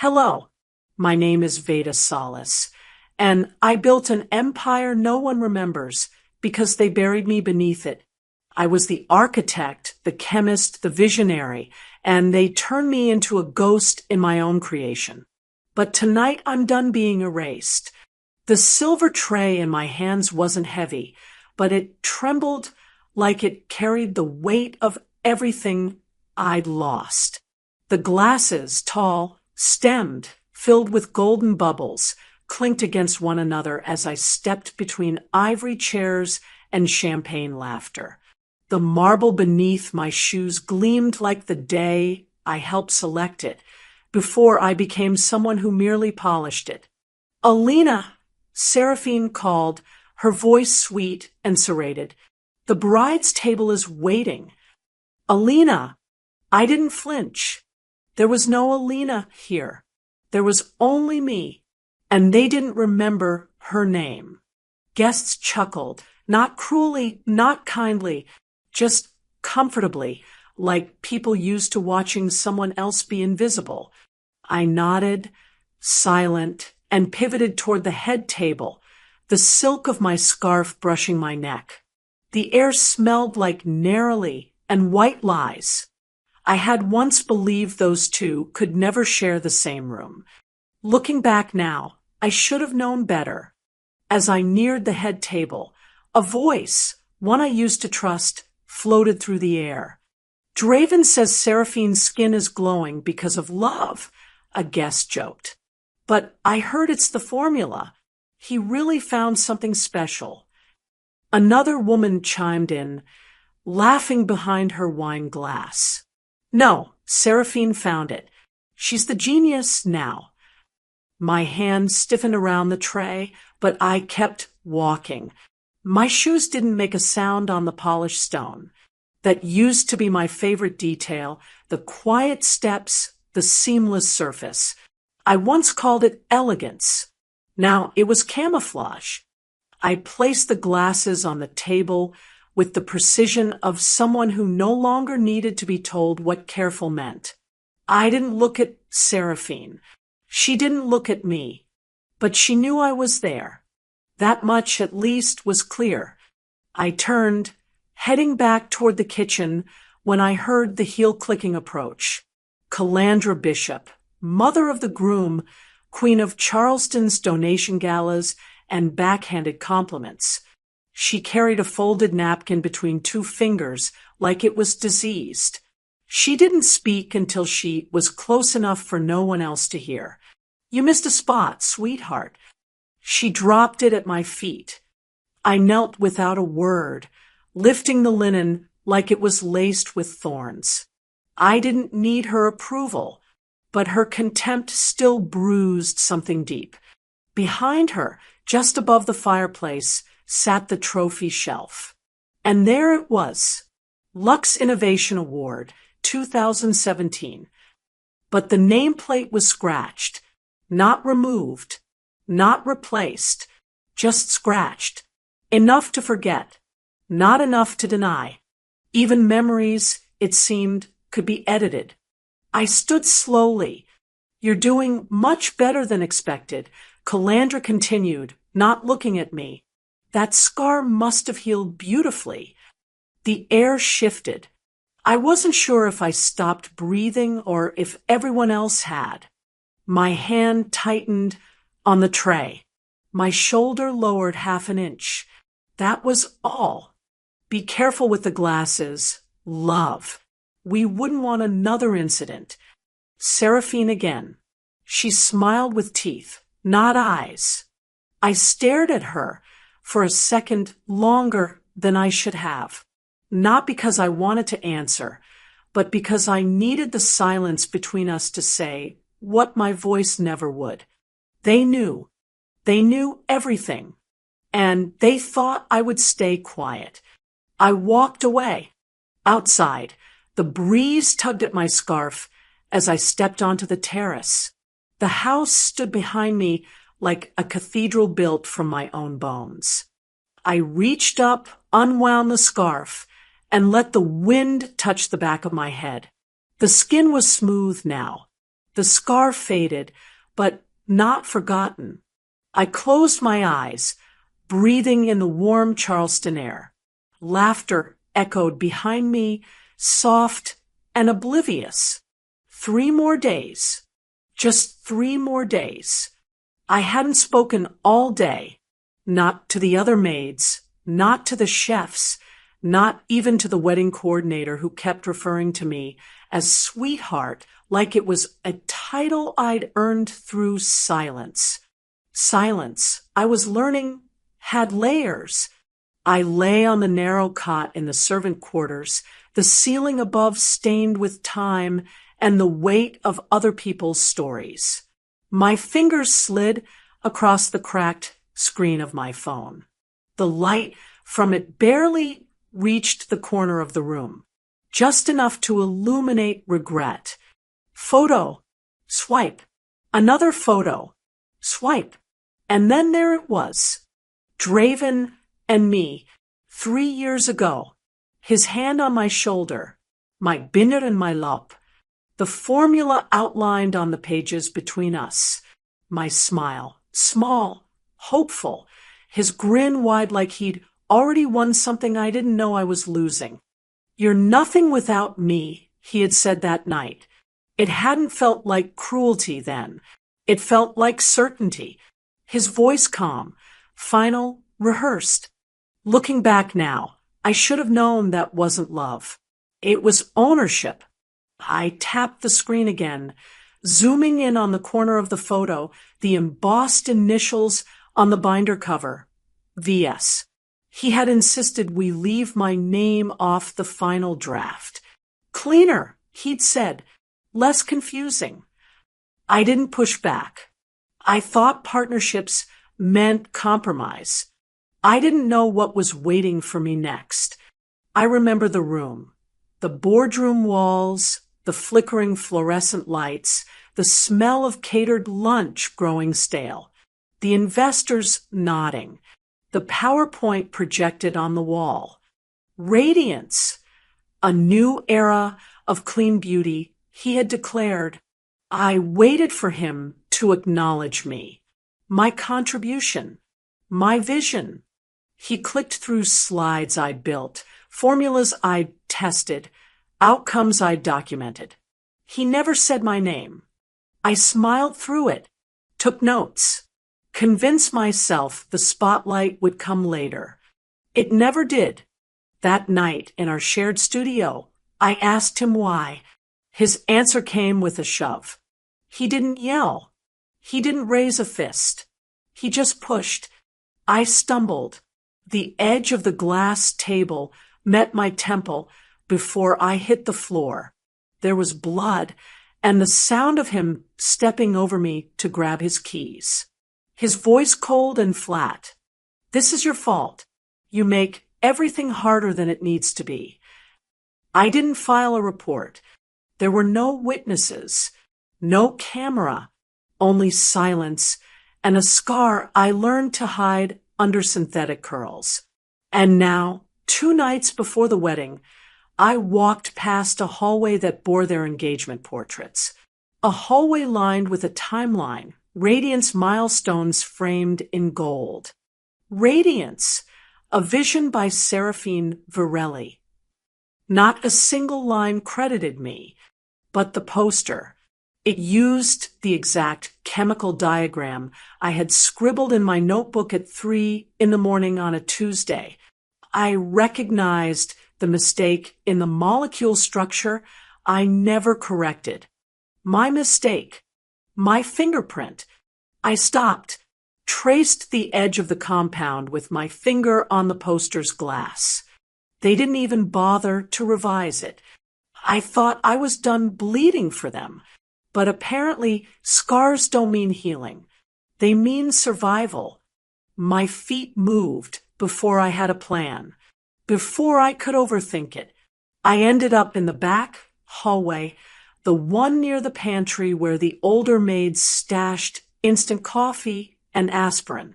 Hello, my name is Veda Salas, and I built an empire no one remembers because they buried me beneath it. I was the architect, the chemist, the visionary, and they turned me into a ghost in my own creation. But tonight I'm done being erased. The silver tray in my hands wasn't heavy, but it trembled like it carried the weight of everything I'd lost. The glasses, tall, stemmed, filled with golden bubbles, clinked against one another as I stepped between ivory chairs and champagne laughter. The marble beneath my shoes gleamed like the day I helped select it, before I became someone who merely polished it. "Alina," Seraphine called, her voice sweet and serrated. "The bride's table is waiting." "Alina!" I didn't flinch. There was no Alina here. There was only me, and they didn't remember her name. Guests chuckled, not cruelly, not kindly, just comfortably, like people used to watching someone else be invisible. I nodded, silent, and pivoted toward the head table, the silk of my scarf brushing my neck. The air smelled like narrowly and white lies. I had once believed those two could never share the same room. Looking back now, I should have known better. As I neared the head table, a voice, one I used to trust, floated through the air. "Draven says Seraphine's skin is glowing because of love," a guest joked. "But I heard it's the formula. He really found something special." Another woman chimed in, laughing behind her wine glass. "No, Seraphine found it. She's the genius now." My hand stiffened around the tray, but I kept walking. My shoes didn't make a sound on the polished stone. That used to be my favorite detail, the quiet steps, the seamless surface. I once called it elegance. Now it was camouflage. I placed the glasses on the table with the precision of someone who no longer needed to be told what careful meant. I didn't look at Seraphine. She didn't look at me. But she knew I was there. That much, at least, was clear. I turned, heading back toward the kitchen, when I heard the heel-clicking approach. Calandra Bishop, mother of the groom, queen of Charleston's donation galas and backhanded compliments. She carried a folded napkin between two fingers like it was diseased. She didn't speak until she was close enough for no one else to hear. "You missed a spot, sweetheart." She dropped it at my feet. I knelt without a word, lifting the linen like it was laced with thorns. I didn't need her approval, but her contempt still bruised something deep. Behind her, just above the fireplace, sat the trophy shelf. And there it was, Lux Innovation Award, 2017. But the nameplate was scratched, not removed, not replaced, just scratched. Enough to forget, not enough to deny. Even memories, it seemed, could be edited. I stood slowly. "You're doing much better than expected," Calandra continued, not looking at me. "That scar must have healed beautifully." The air shifted. I wasn't sure if I stopped breathing or if everyone else had. My hand tightened on the tray. My shoulder lowered half an inch. That was all. "Be careful with the glasses. Love. We wouldn't want another incident." Seraphine again. She smiled with teeth, not eyes. I stared at her for a second longer than I should have. Not because I wanted to answer, but because I needed the silence between us to say what my voice never would. They knew. They knew everything. And they thought I would stay quiet. I walked away. Outside, the breeze tugged at my scarf as I stepped onto the terrace. The house stood behind me like a cathedral built from my own bones. I reached up, unwound the scarf, and let the wind touch the back of my head. The skin was smooth now. The scar faded, but not forgotten. I closed my eyes, breathing in the warm Charleston air. Laughter echoed behind me, soft and oblivious. 3 more days. Just 3 more days. I hadn't spoken all day. Not to the other maids, not to the chefs, not even to the wedding coordinator who kept referring to me as sweetheart like it was a title I'd earned through silence. Silence, I was learning, had layers. I lay on the narrow cot in the servant quarters, the ceiling above stained with time and the weight of other people's stories. My fingers slid across the cracked screen of my phone. The light from it barely reached the corner of the room, just enough to illuminate regret. Photo. Swipe. Another photo. Swipe. And then there it was. Draven and me, 3 years ago. His hand on my shoulder. My binder and my lop. The formula outlined on the pages between us. My smile. Small. Hopeful. His grin wide like he'd already won something I didn't know I was losing. You're nothing without me, he had said that night. It hadn't felt like cruelty then. It felt like certainty. His voice calm, final, rehearsed. Looking back now, I should have known that wasn't love. It was ownership. I tapped the screen again, zooming in on the corner of the photo, the embossed initials on the binder cover. VS. He had insisted we leave my name off the final draft. Cleaner, he'd said. Less confusing. I didn't push back. I thought partnerships meant compromise. I didn't know what was waiting for me next. I remember the room, the boardroom walls, the flickering fluorescent lights, the smell of catered lunch growing stale, the investors nodding, the PowerPoint projected on the wall. Radiance, a new era of clean beauty, he had declared. I waited for him to acknowledge me, my contribution, my vision. He clicked through slides I'd built, formulas I'd tested, outcomes I'd documented. He never said my name. I smiled through it, took notes, convinced myself the spotlight would come later. It never did. That night in our shared studio, I asked him why. His answer came with a shove. He didn't yell. He didn't raise a fist. He just pushed. I stumbled. The edge of the glass table met my temple before I hit the floor. There was blood and the sound of him stepping over me to grab his keys. His voice cold and flat. This is your fault. You make everything harder than it needs to be. I didn't file a report. There were no witnesses, no camera, only silence and a scar I learned to hide under synthetic curls. And now, 2 nights before the wedding, I walked past a hallway that bore their engagement portraits. A hallway lined with a timeline, Radiance milestones framed in gold. Radiance, a vision by Seraphine Varelli. Not a single line credited me, but the poster. It used the exact chemical diagram I had scribbled in my notebook at 3 a.m. on a Tuesday. I recognized the mistake in the molecule structure I never corrected. My mistake. My fingerprint. I stopped, traced the edge of the compound with my finger on the poster's glass. They didn't even bother to revise it. I thought I was done bleeding for them, but apparently scars don't mean healing. They mean survival. My feet moved before I had a plan, before I could overthink it. I ended up in the back hallway, the one near the pantry where the older maids stashed instant coffee and aspirin.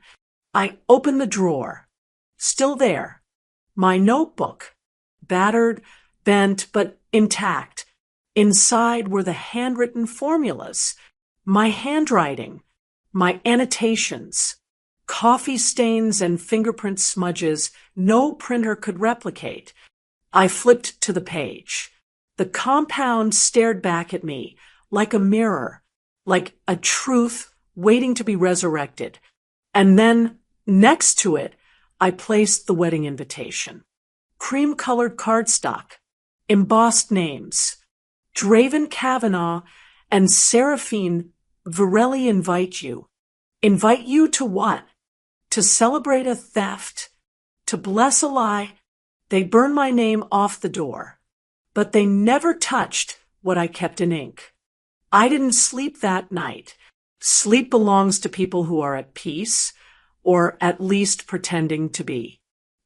I opened the drawer. Still there. My notebook. Battered, bent, but intact. Inside were the handwritten formulas, my handwriting, my annotations, coffee stains and fingerprint smudges no printer could replicate. I flipped to the page. The compound stared back at me like a mirror, like a truth waiting to be resurrected. And then, next to it, I placed the wedding invitation. Cream-colored cardstock, embossed names. Draven Kavanaugh and Seraphine Varelli invite you. Invite you to what? To celebrate a theft, to bless a lie. They burned my name off the door, but they never touched what I kept in ink. I didn't sleep that night. Sleep belongs to people who are at peace, or at least pretending to be.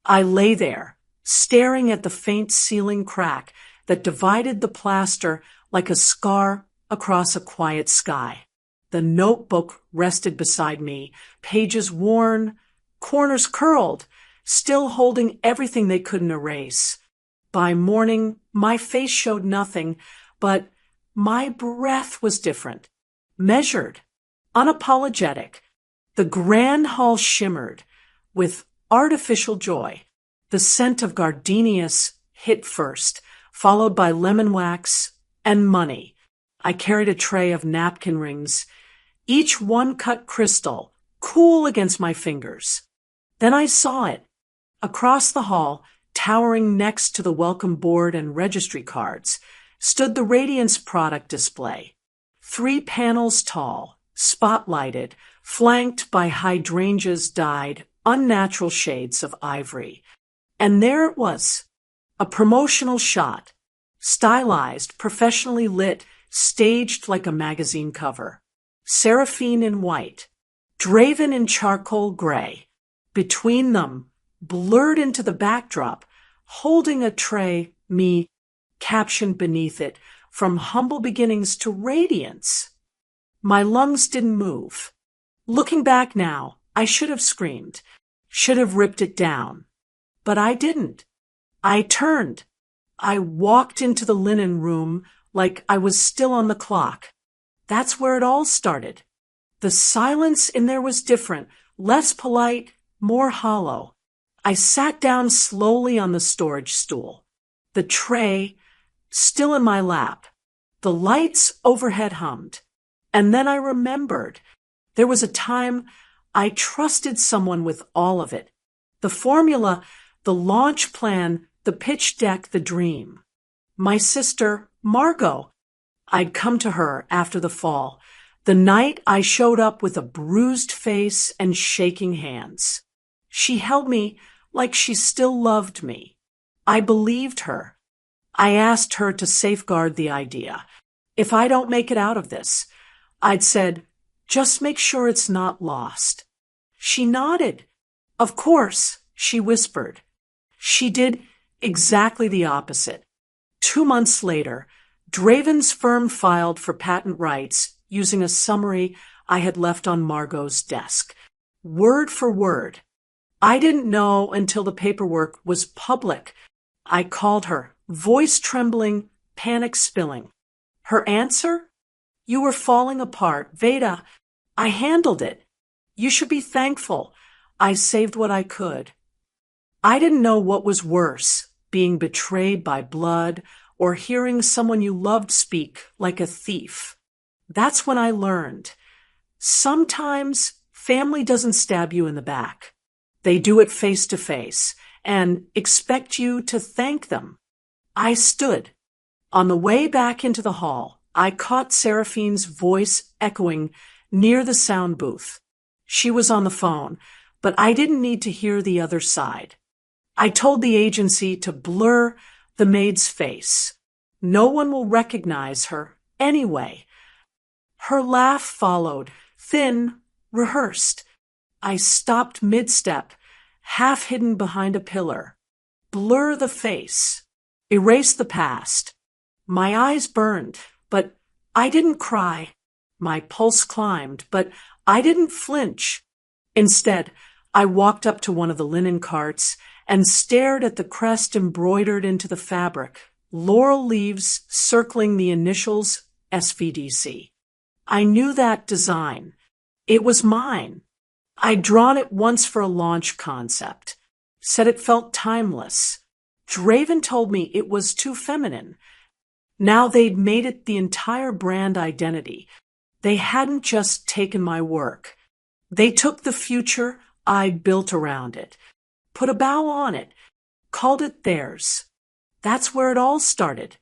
I lay there, staring at the faint ceiling crack that divided the plaster like a scar across a quiet sky. The notebook rested beside me, pages worn, corners curled, still holding everything they couldn't erase. By morning, my face showed nothing, but my breath was different, measured, unapologetic. The grand hall shimmered with artificial joy. The scent of gardenias hit first, followed by lemon wax and money. I carried a tray of napkin rings, each one cut crystal, cool against my fingers. Then I saw it. Across the hall, towering next to the welcome board and registry cards, stood the Radiance product display. 3 panels tall, spotlighted, flanked by hydrangeas dyed unnatural shades of ivory. And there it was, a promotional shot, stylized, professionally lit, staged like a magazine cover. Seraphine in white, Draven in charcoal gray. Between them, blurred into the backdrop, holding a tray, me, captioned beneath it, from humble beginnings to radiance. My lungs didn't move. Looking back now, I should have screamed, should have ripped it down. But I didn't. I turned. I walked into the linen room like I was still on the clock. That's where it all started. The silence in there was different, less polite, more hollow. I sat down slowly on the storage stool, the tray still in my lap. The lights overhead hummed. And then I remembered. There was a time I trusted someone with all of it. The formula, the launch plan, the pitch deck, the dream. My sister, Margot. I'd come to her after the fall, the night I showed up with a bruised face and shaking hands. She held me like she still loved me. I believed her. I asked her to safeguard the idea. If I don't make it out of this, I'd said, just make sure it's not lost. She nodded. Of course, she whispered. She did exactly the opposite. 2 months later, Draven's firm filed for patent rights using a summary I had left on Margot's desk. Word for word. I didn't know until the paperwork was public. I called her, voice trembling, panic spilling. Her answer? You were falling apart, Veda. I handled it. You should be thankful. I saved what I could. I didn't know what was worse, being betrayed by blood or hearing someone you loved speak like a thief. That's when I learned. Sometimes family doesn't stab you in the back. They do it face to face and expect you to thank them. I stood. On the way back into the hall, I caught Seraphine's voice echoing near the sound booth. She was on the phone, but I didn't need to hear the other side. I told the agency to blur the maid's face. No one will recognize her anyway. Her laugh followed, thin, rehearsed. I stopped mid-step, half hidden behind a pillar. Blur the face. Erase the past. My eyes burned, but I didn't cry. My pulse climbed, but I didn't flinch. Instead, I walked up to one of the linen carts and stared at the crest embroidered into the fabric, laurel leaves circling the initials SVDC. I knew that design. It was mine. I'd drawn it once for a launch concept. Said it felt timeless. Draven told me it was too feminine. Now they'd made it the entire brand identity. They hadn't just taken my work. They took the future I'd built around it, put a bow on it, called it theirs. That's where it all started.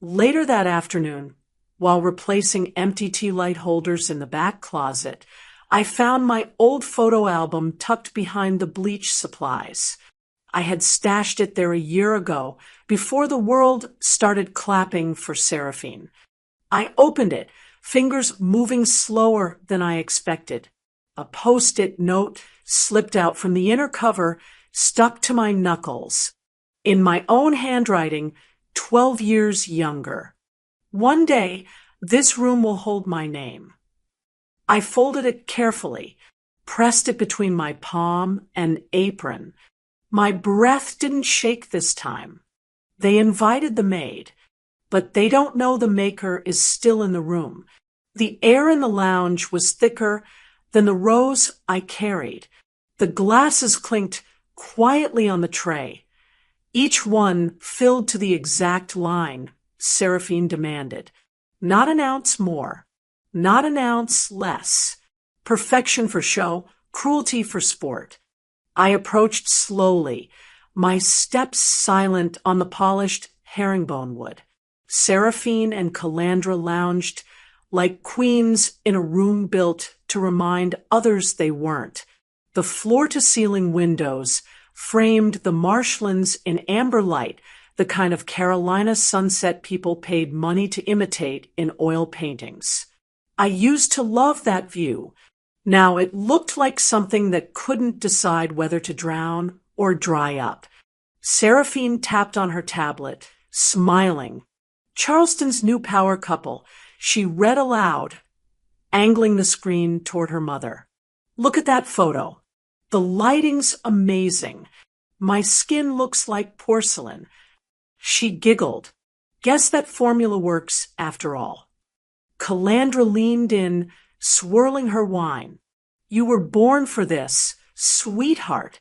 Later that afternoon, while replacing empty tea light holders in the back closet, I found my old photo album tucked behind the bleach supplies. I had stashed it there a year ago, before the world started clapping for Seraphine. I opened it, fingers moving slower than I expected. A post-it note slipped out from the inner cover, stuck to my knuckles. In my own handwriting, 12 years younger. One day, this room will hold my name. I folded it carefully, pressed it between my palm and apron. My breath didn't shake this time. They invited the maid, but they don't know the maker is still in the room. The air in the lounge was thicker than the rose I carried. The glasses clinked quietly on the tray, each one filled to the exact line Seraphine demanded. Not an ounce more, not an ounce less. Perfection for show, cruelty for sport. I approached slowly, my steps silent on the polished herringbone wood. Seraphine and Calandra lounged like queens in a room built to remind others they weren't. The floor-to-ceiling windows framed the marshlands in amber light, the kind of Carolina sunset people paid money to imitate in oil paintings. I used to love that view. Now it looked like something that couldn't decide whether to drown or dry up. Seraphine tapped on her tablet, smiling. Charleston's new power couple, she read aloud, angling the screen toward her mother. Look at that photo. The lighting's amazing. My skin looks like porcelain. She giggled. Guess that formula works after all. Calandra leaned in, swirling her wine. You were born for this, sweetheart.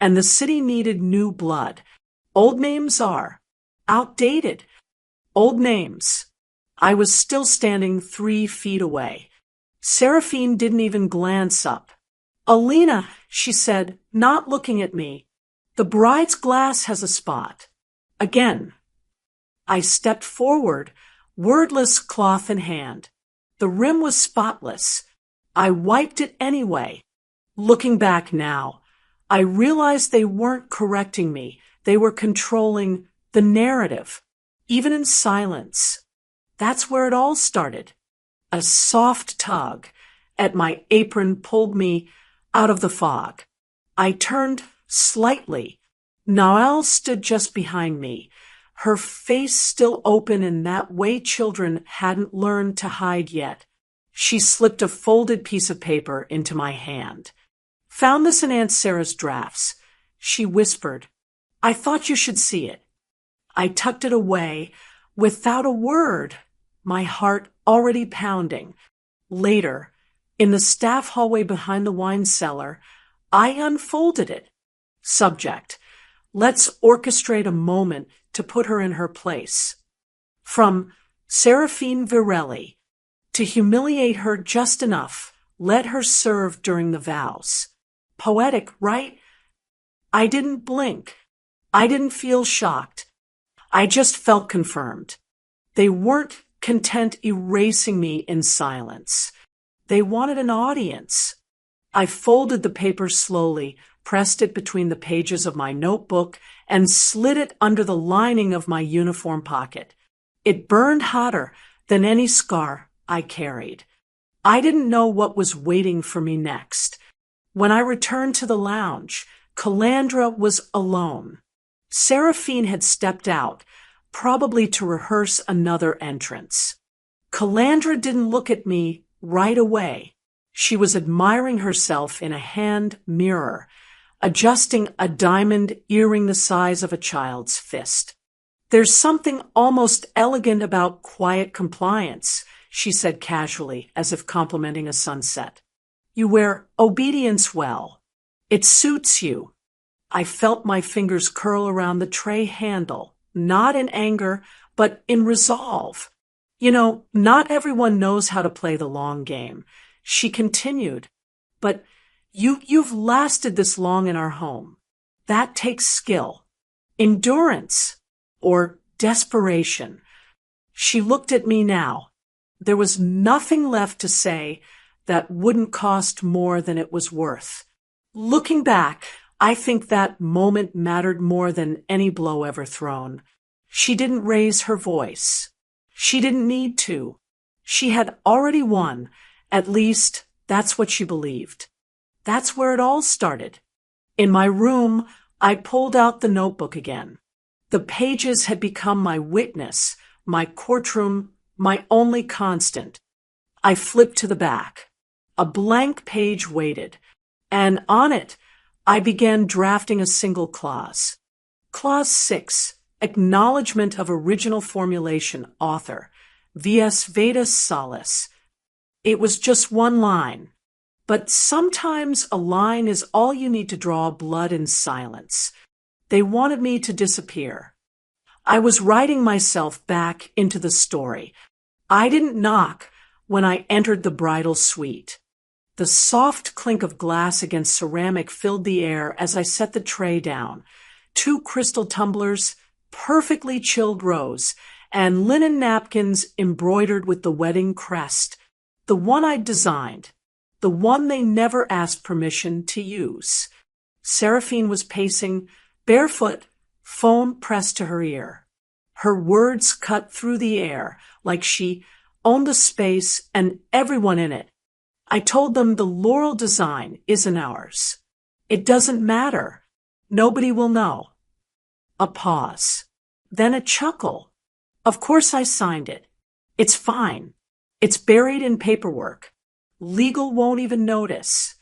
And the city needed new blood. Old names are outdated. Old names. I was still standing 3 feet away. Seraphine didn't even glance up. Alina, she said, not looking at me. The bride's glass has a spot. Again. I stepped forward, wordless, cloth in hand. The rim was spotless. I wiped it anyway. Looking back now, I realized they weren't correcting me. They were controlling the narrative, even in silence. That's where it all started. A soft tug at my apron pulled me out of the fog. I turned slightly. Noelle stood just behind me, her face still open in that way children hadn't learned to hide yet. She slipped a folded piece of paper into my hand. Found this in Aunt Sarah's drafts. She whispered, I thought you should see it. I tucked it away without a word, my heart already pounding. Later, in the staff hallway behind the wine cellar, I unfolded it. Subject, let's orchestrate a moment to put her in her place. From Seraphine Virelli, to humiliate her just enough, let her serve during the vows. Poetic, right? I didn't blink. I didn't feel shocked. I just felt confirmed. They weren't content erasing me in silence. They wanted an audience. I folded the paper slowly, pressed it between the pages of my notebook, and slid it under the lining of my uniform pocket. It burned hotter than any scar I carried. I didn't know what was waiting for me next. When I returned to the lounge, Calandra was alone. Seraphine had stepped out, probably to rehearse another entrance. Calandra didn't look at me right away. She was admiring herself in a hand mirror, adjusting a diamond earring the size of a child's fist. There's something almost elegant about quiet compliance, she said casually, as if complimenting a sunset. You wear obedience well. It suits you. I felt my fingers curl around the tray handle, not in anger, but in resolve. You know, not everyone knows how to play the long game. She continued, but you've lasted this long in our home. That takes skill, endurance, or desperation. She looked at me now. There was nothing left to say that wouldn't cost more than it was worth. Looking back, I think that moment mattered more than any blow ever thrown. She didn't raise her voice. She didn't need to. She had already won. At least, that's what she believed. That's where it all started. In my room, I pulled out the notebook again. The pages had become my witness, my courtroom, my only constant. I flipped to the back. A blank page waited, and on it, I began drafting a single clause. Clause 6, Acknowledgement of Original Formulation, Author, V.S. Veda Salas. It was just one line, but sometimes a line is all you need to draw blood in silence. They wanted me to disappear. I was writing myself back into the story. I didn't knock when I entered the bridal suite. The soft clink of glass against ceramic filled the air as I set the tray down. 2 crystal tumblers, perfectly chilled rose, and linen napkins embroidered with the wedding crest. The one I'd designed. The one they never asked permission to use. Seraphine was pacing, barefoot, phone pressed to her ear. Her words cut through the air like she owned the space and everyone in it. I told them the Laurel design isn't ours. It doesn't matter. Nobody will know. A pause. Then a chuckle. Of course I signed it. It's fine. It's buried in paperwork. Legal won't even notice.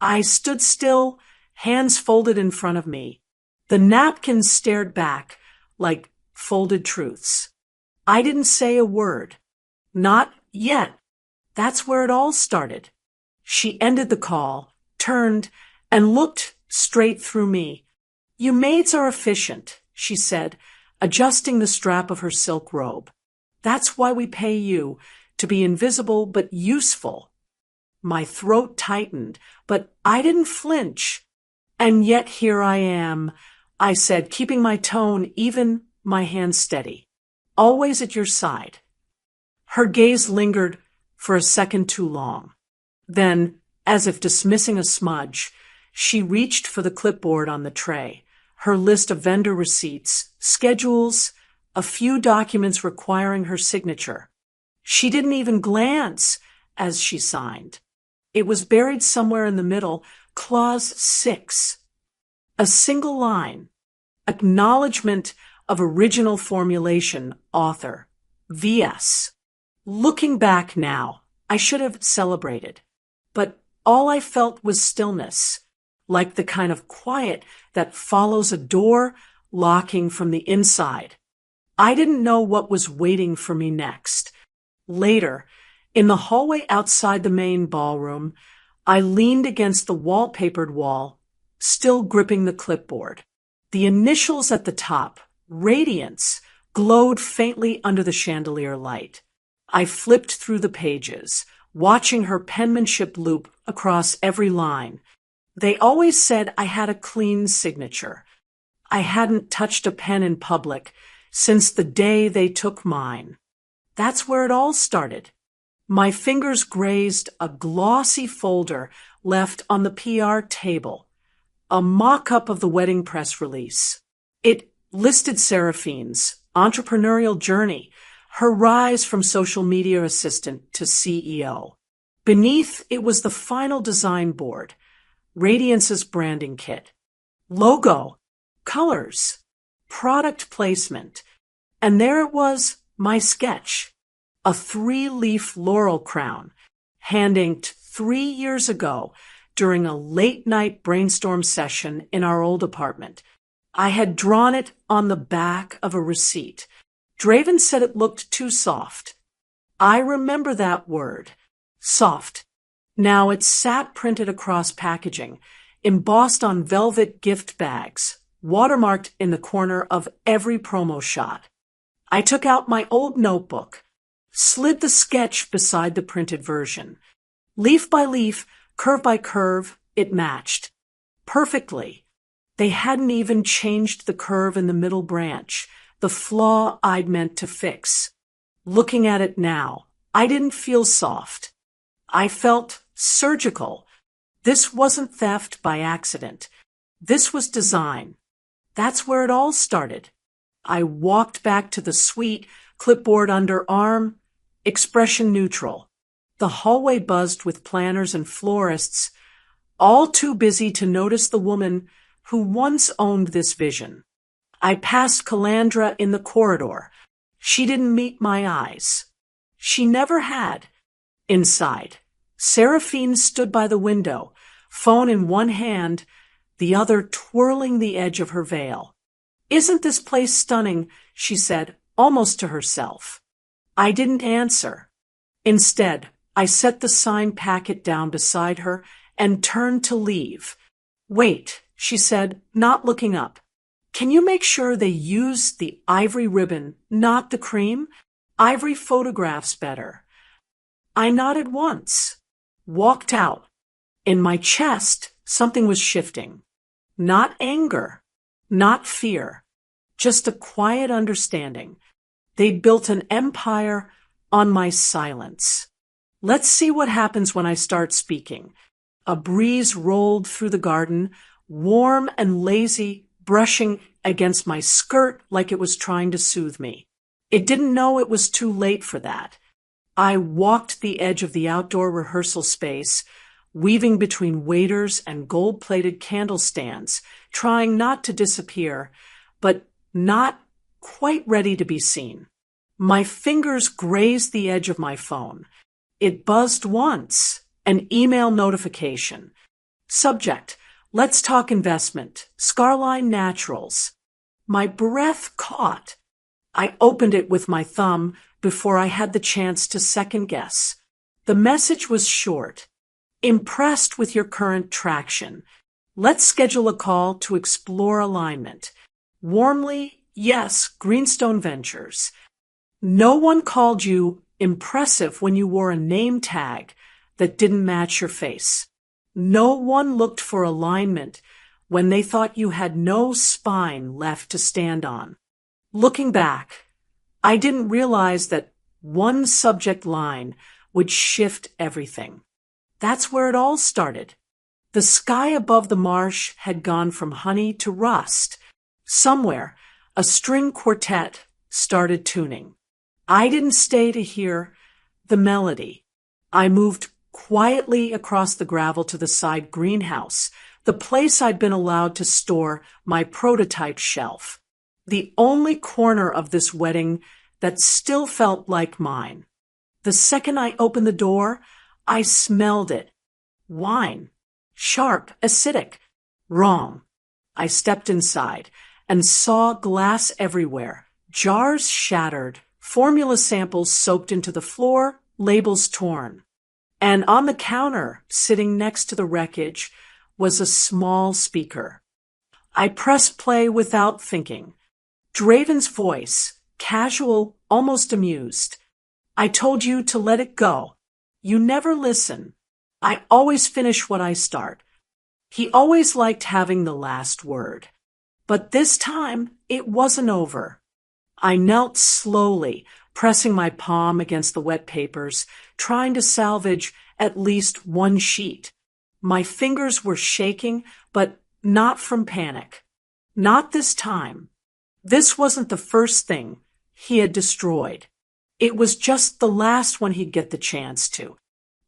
I stood still, hands folded in front of me. The napkins stared back like folded truths. I didn't say a word. Not yet. That's where it all started. She ended the call, turned, and looked straight through me. You maids are efficient, she said, adjusting the strap of her silk robe. That's why we pay you, to be invisible but useful. My throat tightened, but I didn't flinch. And yet here I am, I said, keeping my tone even, my hands steady. Always at your side. Her gaze lingered for a second too long. Then, as if dismissing a smudge, she reached for the clipboard on the tray, her list of vendor receipts, schedules, a few documents requiring her signature. She didn't even glance as she signed. It was buried somewhere in the middle, Clause 6. A single line. Acknowledgement of Original Formulation, Author, V.S. Looking back now, I should have celebrated, but all I felt was stillness, like the kind of quiet that follows a door locking from the inside. I didn't know what was waiting for me next. Later, in the hallway outside the main ballroom, I leaned against the wallpapered wall, still gripping the clipboard. The initials at the top, Radiance, glowed faintly under the chandelier light. I flipped through the pages, watching her penmanship loop across every line. They always said I had a clean signature. I hadn't touched a pen in public since the day they took mine. That's where it all started. My fingers grazed a glossy folder left on the PR table, a mock-up of the wedding press release. It listed Seraphine's entrepreneurial journey, her rise from social media assistant to CEO. Beneath it was the final design board, Radiance's branding kit, logo, colors, product placement, and there it was, my sketch, a 3-leaf laurel crown, hand-inked 3 years ago during a late-night brainstorm session in our old apartment. I had drawn it on the back of a receipt. Draven said it looked too soft. I remember that word. Soft. Now it sat printed across packaging, embossed on velvet gift bags, watermarked in the corner of every promo shot. I took out my old notebook, slid the sketch beside the printed version. Leaf by leaf, curve by curve, it matched. Perfectly. They hadn't even changed the curve in the middle branch, the flaw I'd meant to fix. Looking at it now, I didn't feel soft. I felt surgical. This wasn't theft by accident. This was design. That's where it all started. I walked back to the suite, clipboard under arm, expression neutral. The hallway buzzed with planners and florists, all too busy to notice the woman who once owned this vision. I passed Calandra in the corridor. She didn't meet my eyes. She never had. Inside, Seraphine stood by the window, phone in one hand, the other twirling the edge of her veil. "Isn't this place stunning?" she said, almost to herself. I didn't answer. Instead, I set the signed packet down beside her and turned to leave. "Wait," she said, not looking up. "Can you make sure they use the ivory ribbon, not the cream? Ivory photographs better." I nodded once, walked out. In my chest, something was shifting. Not anger, not fear, just a quiet understanding. They'd built an empire on my silence. Let's see what happens when I start speaking. A breeze rolled through the garden, warm and lazy, brushing against my skirt like it was trying to soothe me. It didn't know it was too late for that. I walked the edge of the outdoor rehearsal space, weaving between waiters and gold-plated candle stands, trying not to disappear, but not quite ready to be seen. My fingers grazed the edge of my phone. It buzzed once, an email notification. Subject: "Let's talk investment. Scarline Naturals." My breath caught. I opened it with my thumb before I had the chance to second guess. The message was short. "Impressed with your current traction. Let's schedule a call to explore alignment. Warmly, yes, Greenstone Ventures." No one called you impressive when you wore a name tag that didn't match your face. No one looked for alignment when they thought you had no spine left to stand on. Looking back, I didn't realize that one subject line would shift everything. That's where it all started. The sky above the marsh had gone from honey to rust. Somewhere, a string quartet started tuning. I didn't stay to hear the melody. I moved quietly across the gravel to the side greenhouse, the place I'd been allowed to store my prototype shelf. The only corner of this wedding that still felt like mine. The second I opened the door, I smelled it. Wine. Sharp, acidic. Wrong. I stepped inside and saw glass everywhere, jars shattered, formula samples soaked into the floor, labels torn. And on the counter, sitting next to the wreckage, was a small speaker. I pressed play without thinking. Draven's voice, casual, almost amused. "I told you to let it go. You never listen. I always finish what I start." He always liked having the last word. But this time, it wasn't over. I knelt slowly, pressing my palm against the wet papers, trying to salvage at least one sheet. My fingers were shaking, but not from panic. Not this time. This wasn't the first thing he had destroyed. It was just the last one he'd get the chance to.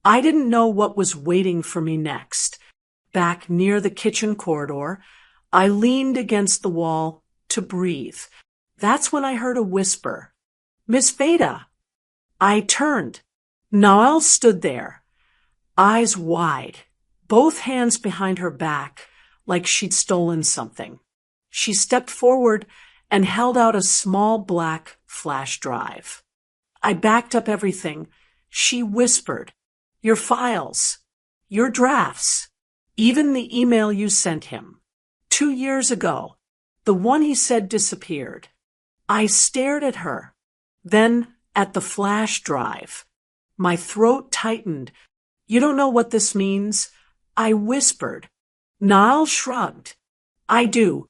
I didn't know what was waiting for me next. Back near the kitchen corridor, I leaned against the wall to breathe. That's when I heard a whisper. "Miss Veda." I turned. Noelle stood there, eyes wide, both hands behind her back, like she'd stolen something. She stepped forward and held out a small black flash drive. I backed up everything. She whispered, "Your files, your drafts, even the email you sent him 2 years ago, the one he said disappeared." I stared at her, then at the flash drive. My throat tightened. "You don't know what this means?" I whispered. Niall shrugged. "I do.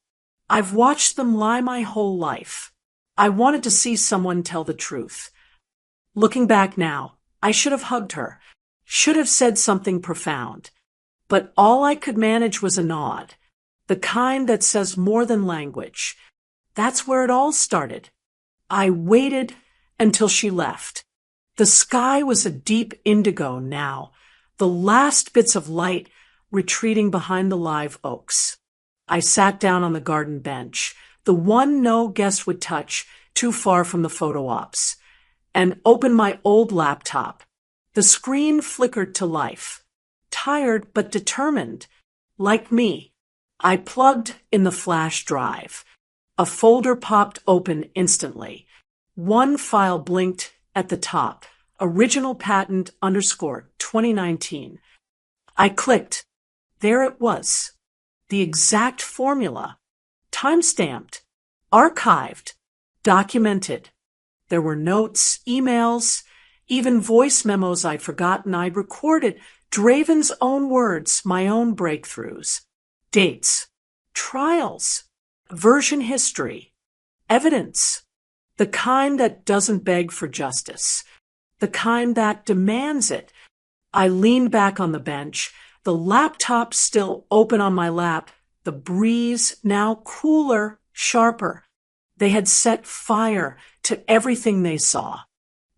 I've watched them lie my whole life. I wanted to see someone tell the truth." Looking back now, I should have hugged her, should have said something profound. But all I could manage was a nod, the kind that says more than language. That's where it all started. I waited until she left. The sky was a deep indigo now, the last bits of light retreating behind the live oaks. I sat down on the garden bench, the one no guest would touch, too far from the photo ops, and opened my old laptop. The screen flickered to life. Tired but determined, like me, I plugged in the flash drive. A folder popped open instantly. One file blinked at the top, original patent _2019. I clicked. There it was. The exact formula. Time-stamped, archived, documented. There were notes, emails, even voice memos I'd forgotten I'd recorded, Draven's own words, my own breakthroughs, dates, trials, version history, evidence, the kind that doesn't beg for justice, the kind that demands it. I leaned back on the bench, the laptop still open on my lap, the breeze now cooler, sharper. They had set fire to everything they saw.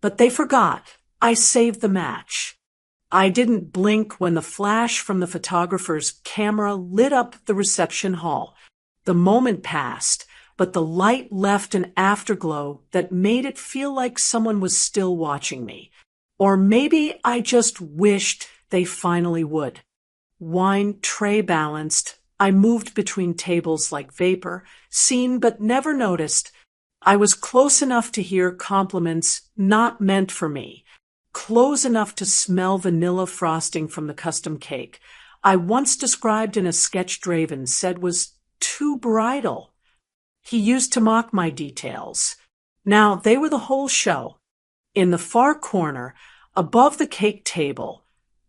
But they forgot. I saved the match. I didn't blink when the flash from the photographer's camera lit up the reception hall. The moment passed, but the light left an afterglow that made it feel like someone was still watching me. Or maybe I just wished they finally would. Wine tray balanced, I moved between tables like vapor, seen but never noticed. I was close enough to hear compliments not meant for me, close enough to smell vanilla frosting from the custom cake I once described in a sketch Draven said was too bridal. He used to mock my details. Now they were the whole show. In the far corner, above the cake table,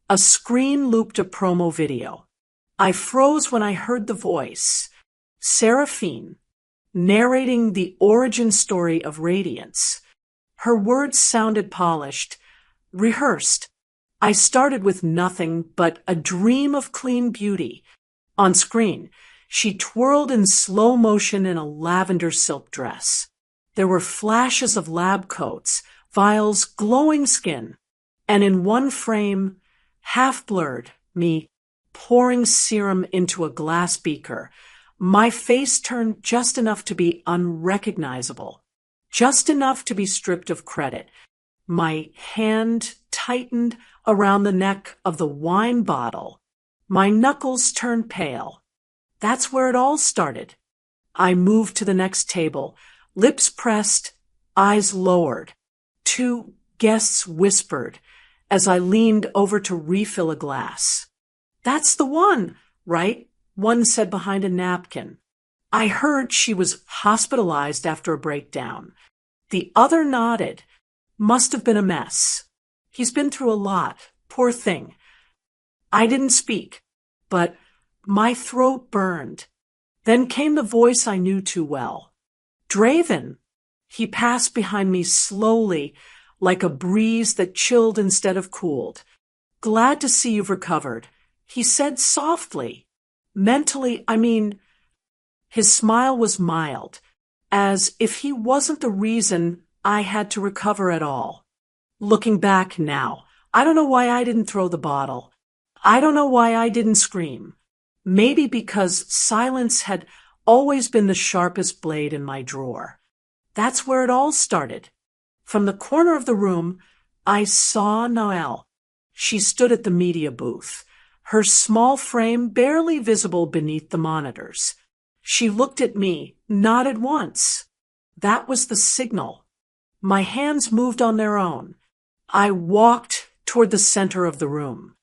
a screen looped a promo video. I froze when I heard the voice. Seraphine, narrating the origin story of Radiance. Her words sounded polished, rehearsed. I started with nothing but a dream of clean beauty. On screen, she twirled in slow motion in a lavender silk dress. There were flashes of lab coats, vials, glowing skin, and in one frame, half-blurred, me pouring serum into a glass beaker. My face turned just enough to be unrecognizable, just enough to be stripped of credit. My hand tightened around the neck of the wine bottle. My knuckles turned pale. That's where it all started. I moved to the next table, lips pressed, eyes lowered. Two guests whispered as I leaned over to refill a glass. "That's the one, right?" one said behind a napkin. I heard she was hospitalized after a breakdown. The other nodded. Must have been a mess. He's been through a lot. Poor thing. I didn't speak, but my throat burned. Then came the voice I knew too well. "Draven." He passed behind me slowly, like a breeze that chilled instead of cooled. "Glad to see you've recovered," he said softly. "Mentally, I mean," his smile was mild, as if he wasn't the reason I had to recover at all. Looking back now, I don't know why I didn't throw the bottle. I don't know why I didn't scream. Maybe because silence had always been the sharpest blade in my drawer. That's where it all started. From the corner of the room, I saw Noelle. She stood at the media booth, her small frame barely visible beneath the monitors. She looked at me, nodded once. That was the signal. My hands moved on their own. I walked toward the center of the room.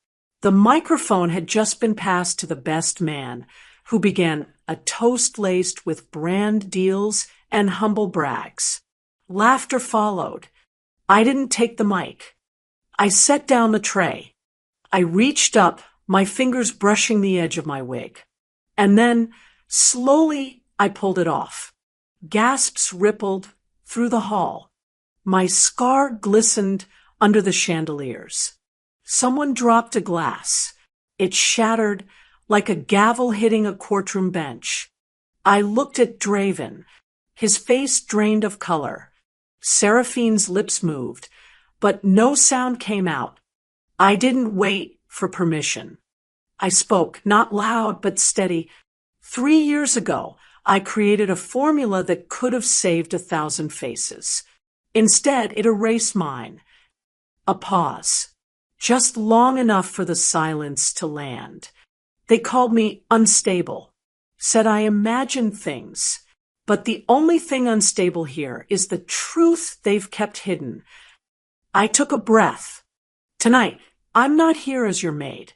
The microphone had just been passed to the best man, who began a toast laced with brand deals and humble brags. Laughter followed. I didn't take the mic. I set down the tray. I reached up, my fingers brushing the edge of my wig. And then, slowly, I pulled it off. Gasps rippled through the hall. My scar glistened under the chandeliers. Someone dropped a glass. It shattered like a gavel hitting a courtroom bench. I looked at Draven, his face drained of color. Seraphine's lips moved, but no sound came out. I didn't wait for permission. I spoke, not loud but steady. 3 years ago, I created a formula that could have saved 1,000 faces. Instead, it erased mine. A pause. Just long enough for the silence to land. They called me unstable. Said I imagined things. But the only thing unstable here is the truth they've kept hidden. I took a breath. Tonight, I'm not here as your maid.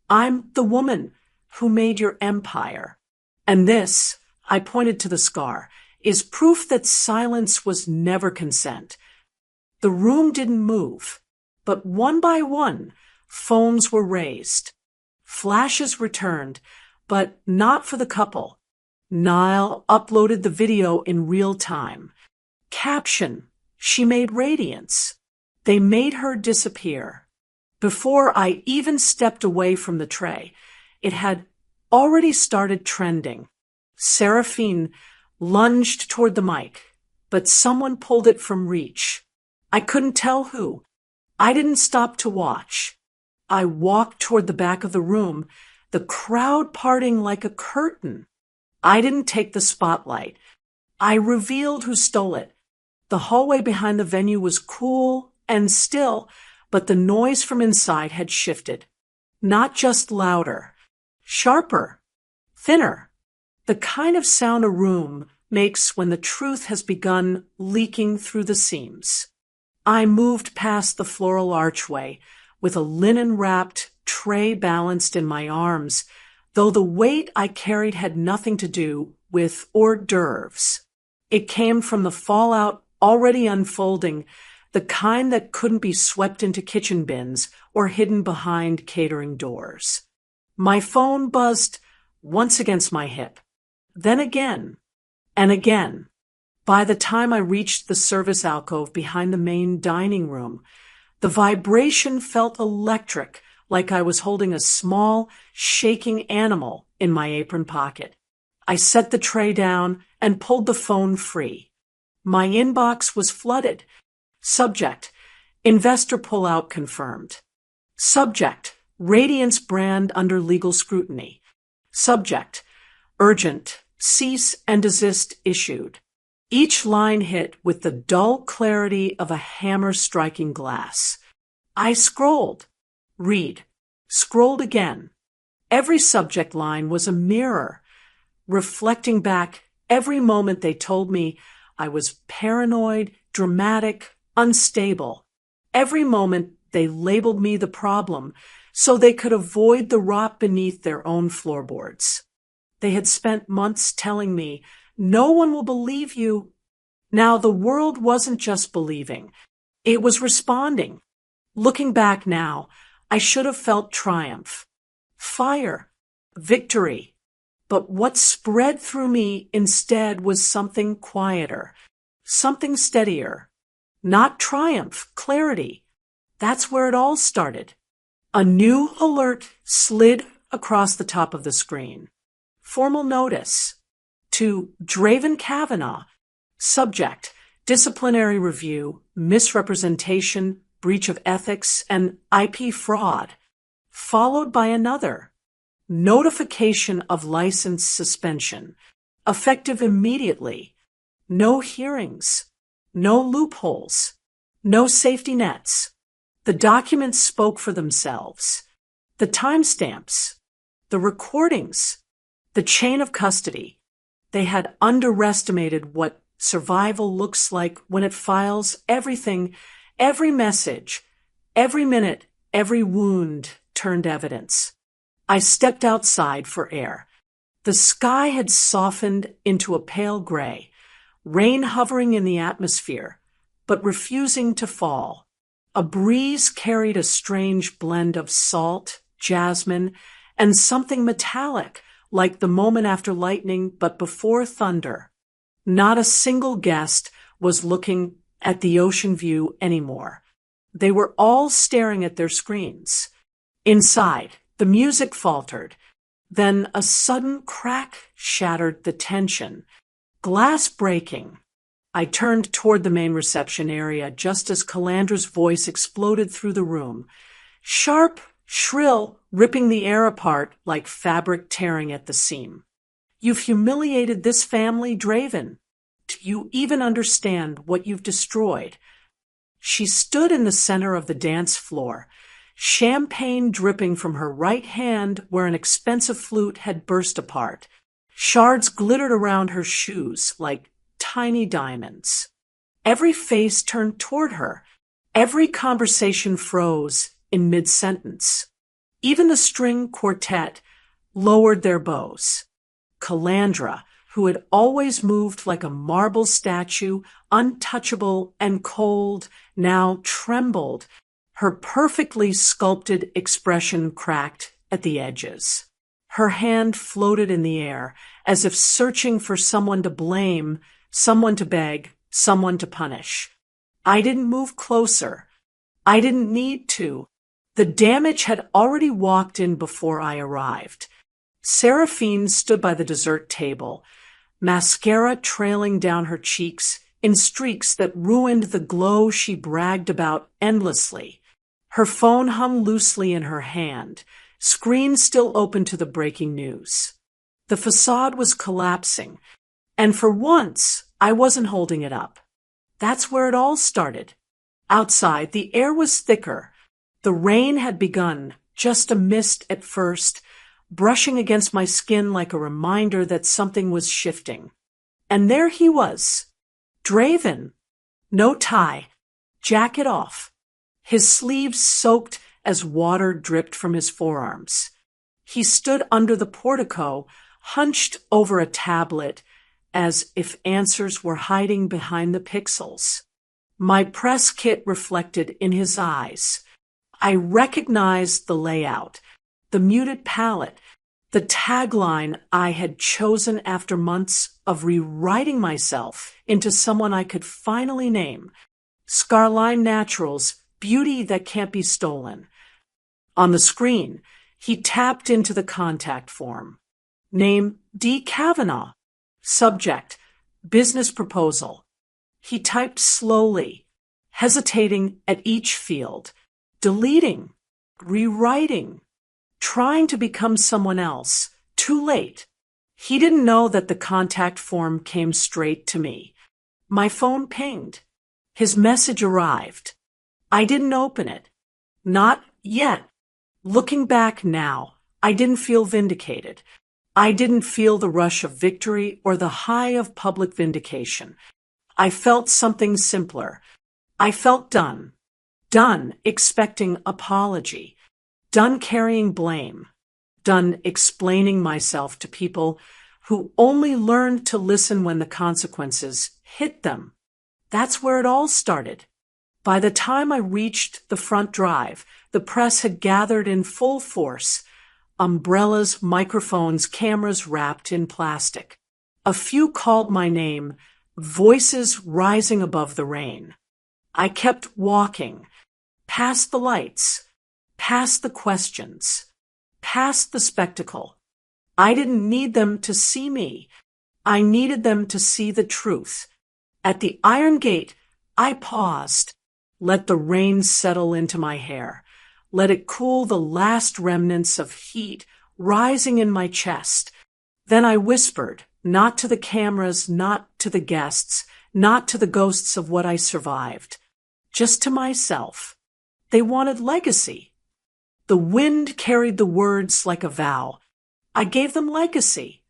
I'm the woman who made your empire. And this, I pointed to the scar, is proof that silence was never consent. The room didn't move, but one by one, phones were raised. Flashes returned, but not for the couple. Niall uploaded the video in real time. Caption, she made radiance. They made her disappear. Before I even stepped away from the tray, it had already started trending. Seraphine lunged toward the mic, but someone pulled it from reach. I couldn't tell who. I didn't stop to watch. I walked toward the back of the room, the crowd parting like a curtain. I didn't take the spotlight. I revealed who stole it. The hallway behind the venue was cool and still, but the noise from inside had shifted. Not just louder, sharper, thinner. The kind of sound a room makes when the truth has begun leaking through the seams. I moved past the floral archway with a linen-wrapped tray balanced in my arms, though the weight I carried had nothing to do with hors d'oeuvres. It came from the fallout already unfolding, the kind that couldn't be swept into kitchen bins or hidden behind catering doors. My phone buzzed once against my hip, then again, and again. By the time I reached the service alcove behind the main dining room, the vibration felt electric, like I was holding a small, shaking animal in my apron pocket. I set the tray down and pulled the phone free. My inbox was flooded. Subject, investor pullout confirmed. Subject, Radiance brand under legal scrutiny. Subject, urgent, cease and desist issued. Each line hit with the dull clarity of a hammer striking glass. I scrolled. Read. Scrolled again. Every subject line was a mirror, reflecting back every moment they told me I was paranoid, dramatic, unstable. Every moment they labeled me the problem so they could avoid the rot beneath their own floorboards. They had spent months telling me, no one will believe you. Now the world wasn't just believing. It was responding. Looking back now, I should have felt triumph, fire, victory. But what spread through me instead was something quieter, something steadier. Not triumph, clarity. That's where it all started. A new alert slid across the top of the screen. Formal notice. To Draven Kavanaugh. Subject, disciplinary review, misrepresentation, breach of ethics, and IP fraud. Followed by another. Notification of license suspension. Effective immediately. No hearings. No loopholes. No safety nets. The documents spoke for themselves. The timestamps. The recordings. The chain of custody. They had underestimated what survival looks like when it files everything, every message, every minute, every wound turned evidence. I stepped outside for air. The sky had softened into a pale gray, rain hovering in the atmosphere, but refusing to fall. A breeze carried a strange blend of salt, jasmine, and something metallic, like the moment after lightning but before thunder. Not a single guest was looking at the ocean view anymore. They were all staring at their screens. Inside, the music faltered. Then a sudden crack shattered the tension. Glass breaking. I turned toward the main reception area just as Calandra's voice exploded through the room. Sharp, shrill, ripping the air apart like fabric tearing at the seam. You've humiliated this family, Draven. Do you even understand what you've destroyed? She stood in the center of the dance floor, champagne dripping from her right hand where an expensive flute had burst apart. Shards glittered around her shoes like tiny diamonds. Every face turned toward her. Every conversation froze in mid-sentence. Even the string quartet lowered their bows. Calandra, who had always moved like a marble statue, untouchable and cold, now trembled. Her perfectly sculpted expression cracked at the edges. Her hand floated in the air, as if searching for someone to blame, someone to beg, someone to punish. I didn't move closer. I didn't need to. The damage had already walked in before I arrived. Seraphine stood by the dessert table, mascara trailing down her cheeks in streaks that ruined the glow she bragged about endlessly. Her phone hung loosely in her hand, screen still open to the breaking news. The facade was collapsing, and for once, I wasn't holding it up. That's where it all started. Outside, the air was thicker. The rain had begun, just a mist at first, brushing against my skin like a reminder that something was shifting. And there he was, Draven. No tie, jacket off. His sleeves soaked as water dripped from his forearms. He stood under the portico, hunched over a tablet, as if answers were hiding behind the pixels. My press kit reflected in his eyes. I recognized the layout, the muted palette, the tagline I had chosen after months of rewriting myself into someone I could finally name. Scarline Naturals, beauty that can't be stolen. On the screen, he tapped into the contact form. Name D. Kavanaugh. Subject, business proposal. He typed slowly, hesitating at each field, deleting, rewriting, trying to become someone else. Too late. He didn't know that the contact form came straight to me. My phone pinged. His message arrived. I didn't open it. Not yet. Looking back now, I didn't feel vindicated. I didn't feel the rush of victory or the high of public vindication. I felt something simpler. I felt done. Done expecting apology. Done carrying blame. Done explaining myself to people who only learned to listen when the consequences hit them. That's where it all started. By the time I reached the front drive, the press had gathered in full force. Umbrellas, microphones, cameras wrapped in plastic. A few called my name, voices rising above the rain. I kept walking, past the lights, past the questions, past the spectacle. I didn't need them to see me. I needed them to see the truth. At the iron gate, I paused, let the rain settle into my hair. Let it cool the last remnants of heat rising in my chest. Then I whispered, not to the cameras, not to the guests, not to the ghosts of what I survived, just to myself. They wanted legacy. The wind carried the words like a vow. I gave them legacy.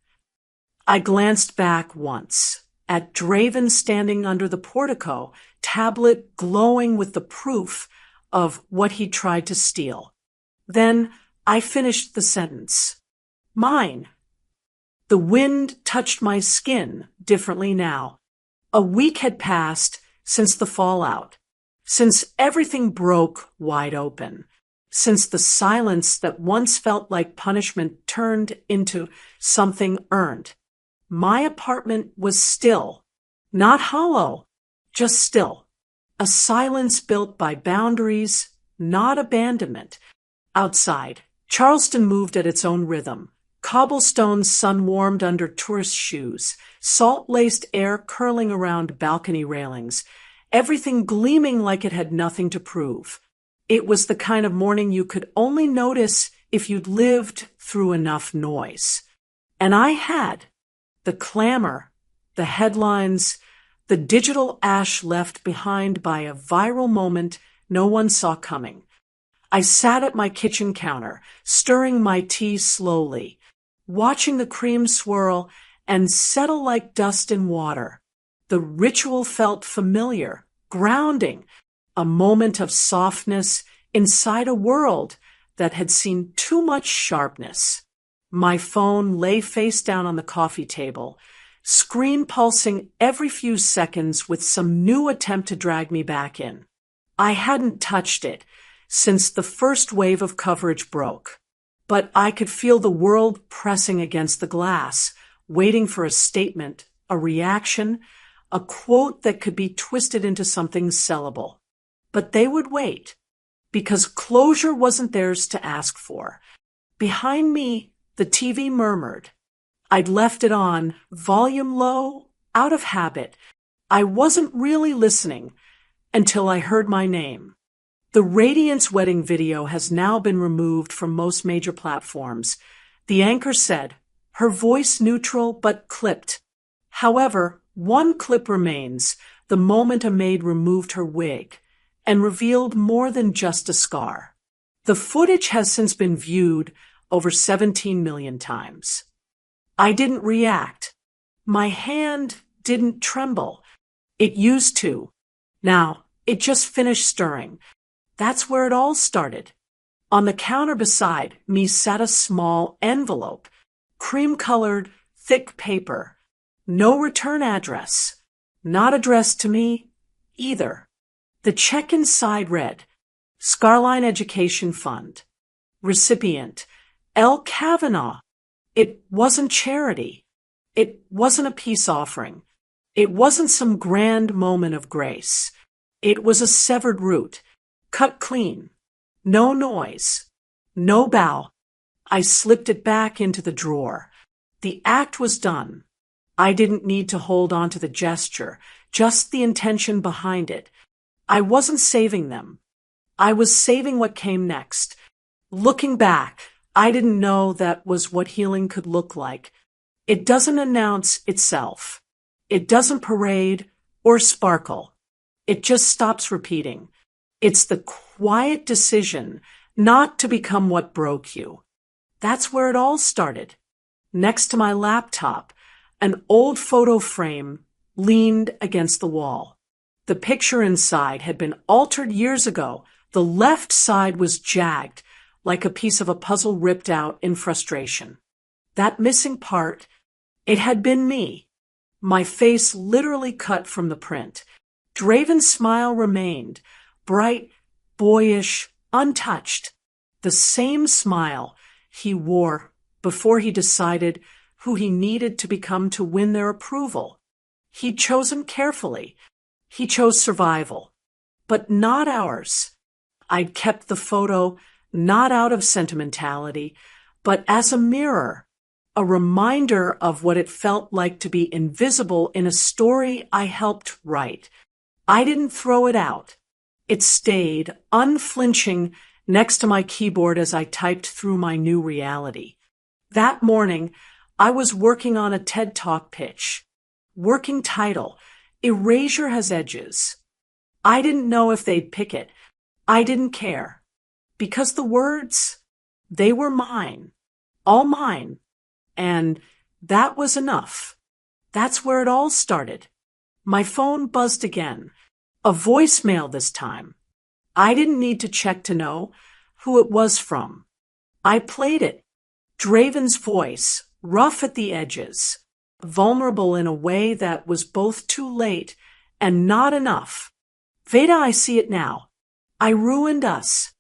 I glanced back once at Draven standing under the portico, tablet glowing with the proof of what he tried to steal. Then I finished the sentence. Mine. The wind touched my skin differently now. A week had passed since the fallout, since everything broke wide open, since the silence that once felt like punishment turned into something earned. My apartment was still, not hollow, just still. A silence built by boundaries, not abandonment. Outside, Charleston moved at its own rhythm. Cobblestones sun-warmed under tourist shoes, salt-laced air curling around balcony railings, everything gleaming like it had nothing to prove. It was the kind of morning you could only notice if you'd lived through enough noise. And I had. The clamor, the headlines, the digital ash left behind by a viral moment no one saw coming. I sat at my kitchen counter, stirring my tea slowly, watching the cream swirl and settle like dust in water. The ritual felt familiar, grounding, a moment of softness inside a world that had seen too much sharpness. My phone lay face down on the coffee table, screen pulsing every few seconds with some new attempt to drag me back in. I hadn't touched it since the first wave of coverage broke, but I could feel the world pressing against the glass, waiting for a statement, a reaction, a quote that could be twisted into something sellable. But they would wait, because closure wasn't theirs to ask for. Behind me, the TV murmured. I'd left it on, volume low, out of habit. I wasn't really listening until I heard my name. The Radiance wedding video has now been removed from most major platforms. The anchor said, her voice neutral but clipped. However, one clip remains, the moment a maid removed her wig and revealed more than just a scar. The footage has since been viewed over 17 million times. I didn't react. My hand didn't tremble. It used to. Now, it just finished stirring. That's where it all started. On the counter beside me sat a small envelope, cream-colored, thick paper. No return address. Not addressed to me either. The check inside read, Scarline Education Fund. Recipient, L. Kavanaugh. It wasn't charity. It wasn't a peace offering. It wasn't some grand moment of grace. It was a severed root, cut clean. No noise. No bow. I slipped it back into the drawer. The act was done. I didn't need to hold on to the gesture, just the intention behind it. I wasn't saving them. I was saving what came next. Looking back, I didn't know that was what healing could look like. It doesn't announce itself. It doesn't parade or sparkle. It just stops repeating. It's the quiet decision not to become what broke you. That's where it all started. Next to my laptop, an old photo frame leaned against the wall. The picture inside had been altered years ago. The left side was jagged, like a piece of a puzzle ripped out in frustration. That missing part, it had been me. My face literally cut from the print. Draven's smile remained, bright, boyish, untouched. The same smile he wore before he decided who he needed to become to win their approval. He'd chosen carefully. He chose survival, but not ours. I'd kept the photo not out of sentimentality, but as a mirror, a reminder of what it felt like to be invisible in a story I helped write. I didn't throw it out. It stayed, unflinching, next to my keyboard as I typed through my new reality. That morning, I was working on a TED Talk pitch. Working title, Erasure Has Edges. I didn't know if they'd pick it. I didn't care. Because the words, they were mine. All mine. And That was enough. That's where it all started. My phone buzzed again. A voicemail this time. I didn't need to check to know who it was from. I played it. Draven's voice, rough at the edges, vulnerable in a way that was both too late and not enough. Veda, I see it now. I ruined us.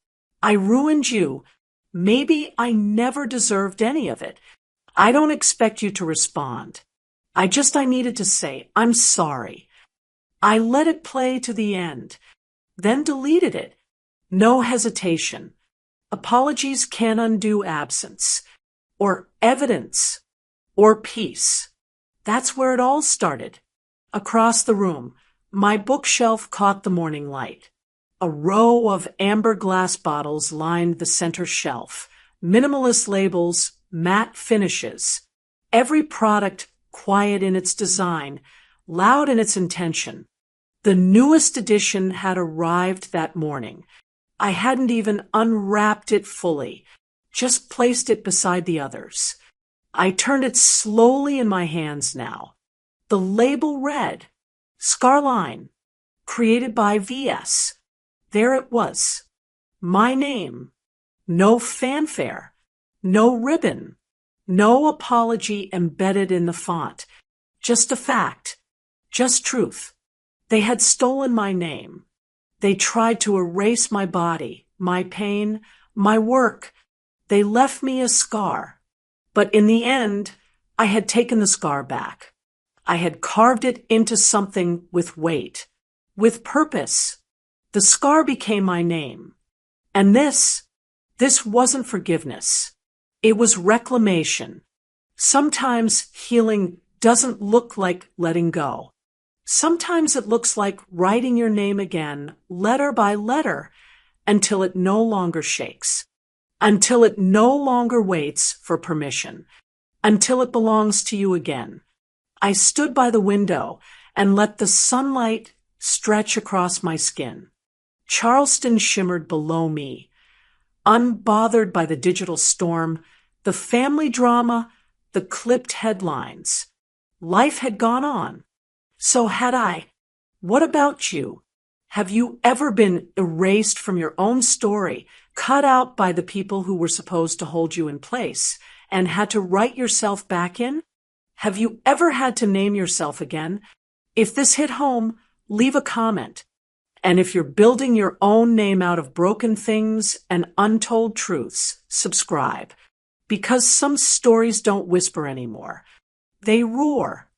I ruined you. Maybe I never deserved any of it. I don't expect you to respond. I needed to say, I'm sorry. I let it play to the end, then deleted it. No hesitation. Apologies can't undo absence, or evidence, or peace. That's where it all started. Across the room, my bookshelf caught the morning light. A row of amber glass bottles lined the center shelf. Minimalist labels, matte finishes. Every product quiet in its design, loud in its intention. The newest edition had arrived that morning. I hadn't even unwrapped it fully, just placed it beside the others. I turned it slowly in my hands now. The label read, Scarline, created by VS. There it was. My name. No fanfare. No ribbon. No apology embedded in the font. Just a fact. Just truth. They had stolen my name. They tried to erase my body, my pain, my work. They left me a scar. But in the end, I had taken the scar back. I had carved it into something with weight, with purpose. The scar became my name. And this wasn't forgiveness. It was reclamation. Sometimes healing doesn't look like letting go. Sometimes it looks like writing your name again, letter by letter, until it no longer shakes, until it no longer waits for permission, until it belongs to you again. I stood by the window and let the sunlight stretch across my skin. Charleston shimmered below me, unbothered by the digital storm, the family drama, the clipped headlines. Life had gone on. So had I. What about you? Have you ever been erased from your own story, cut out by the people who were supposed to hold you in place, and had to write yourself back in? Have you ever had to name yourself again? If this hit home, leave a comment. And if you're building your own name out of broken things and untold truths, subscribe. Because some stories don't whisper anymore. They roar.